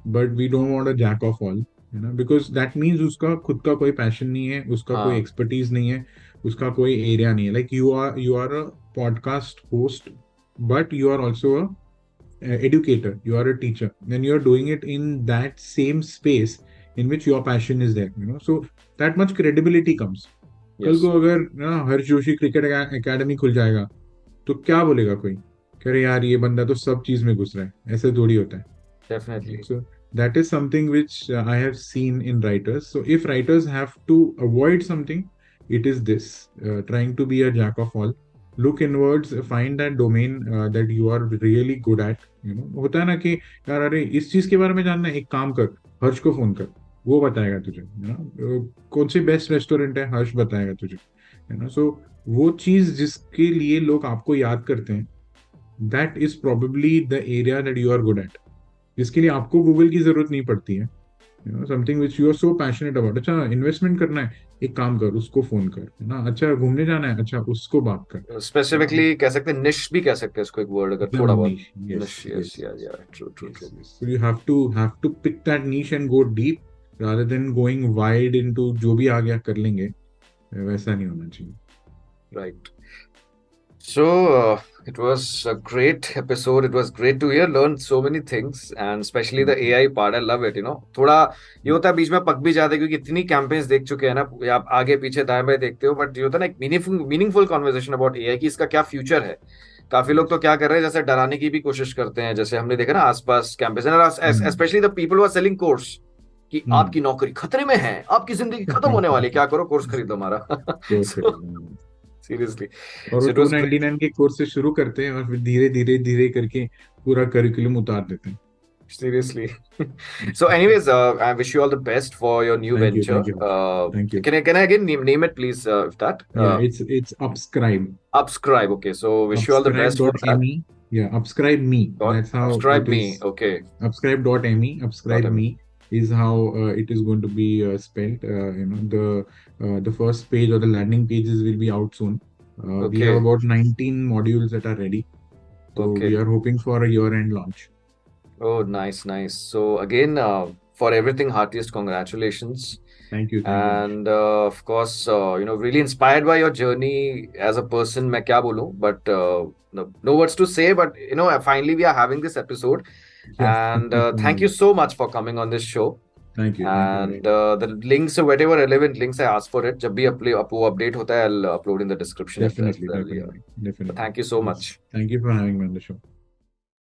but we don't want a jack of all, because that means उसका खुद का कोई पैशन नहीं है, उसका कोई हाँ. एक्सपर्टीज नहीं है, उसका कोई एरिया नहीं है. Like you are a podcast host, but you are also a educator, you are a teacher, and you are doing it in that same space in which your passion is there, so that much credibility comes. कल Yes. को अगर ना हर्ष जोशी क्रिकेट एकेडमी खुल जाएगा तो क्या बोलेगा कोई, कह रहे यार ये बंदा तो सब चीज में घुस रहा है. ऐसे थोड़ी होता है. Definitely. So that is something which I have seen in writers. So if writers have to avoid something, it is this: trying to be a jack of all. Look inwards, find that domain that you are really good at. होता है ना कि यार अरे इस चीज के बारे में जानना है, एक काम कर, हर्ष को फोन कर, वो बताएगा तुझे. कौन सी बेस्ट रेस्टोरेंट है, हर्ष बताएगा तुझे. सो वो चीज जिसके लिए लोग आपको याद करते हैं, that is probably the area that you are good at, जिसके लिए आपको गूगल की जरूरत नहीं पड़ती है. Something which you are so passionate about. अच्छा इन्वेस्टमेंट करना है, एक काम कर, उसको फोन कर, है ना. अच्छा घूमने जाना है, अच्छा उसको बात कर. स्पेसिफिकली कह सकते हैं, निश भी कह सकते हैं इसको, एक वर्ड अगर थोड़ा बहुत. Niche. Yes, निश. यस. yes, या true true yes, true. yes. So you have to pick that niche and go deep rather than going wide into जो भी आ गया कर लेंगे. वैसा नहीं होना चाहिए. Right. So it was a great episode. It was great to hear, learn so many things, and especially the AI part. I love it. थोड़ा ये होता है बीच में पक भी जाते हैं क्योंकि इतनी कैंपेन्स देख चुके हैं ना, आप आगे पीछे दाएं बाएं देखते हो, बट ये होता है ना एक मीनिंगफुल कॉन्वर्सेशन अबाउट AI की इसका क्या फ्यूचर है. काफी लोग तो क्या कर रहे हैं, जैसे डराने की भी कोशिश करते हैं, जैसे हमने देखा ना आसपास campaign, specially the people who are selling course, कि आपकी नौकरी खतरे में है, आपकी जिंदगी खत्म होने वाली, क्या करो, कोर्स खरीदो हमारा. सीरियसली. और वो 299 के कोर्स से शुरू करते हैं और फिर धीरे धीरे धीरे करके पूरा करिकुलम उतार देते हैं. Seriously. So anyways, I wish you all the best for your new Thank you, venture. thank you. Can I again name it, please, if that? Yeah, it's Upscribe. Upscribe. Okay, so wish you all the best for that. Upscribe.me. Yeah, Upscribe me. That's how Upscribe it me. is. Okay. Upscribe.me. Upscribe me is how it is going to be spelled. The first page or the landing pages will be out soon. We have about 19 modules that are ready. So we are hoping for a year-end launch. Oh, nice, nice. So again, for everything, heartiest congratulations. Thank you. And of course, really inspired by your journey as a person. मैं क्या बोलूं, but no words to say. But finally we are having this episode, and thank you so much for coming on this show. Thank you. And the links, whatever relevant links, I ask for it. जब भी वो update होता है, I'll upload in the description. Definitely. But thank you so much. Thank you for having me on the show.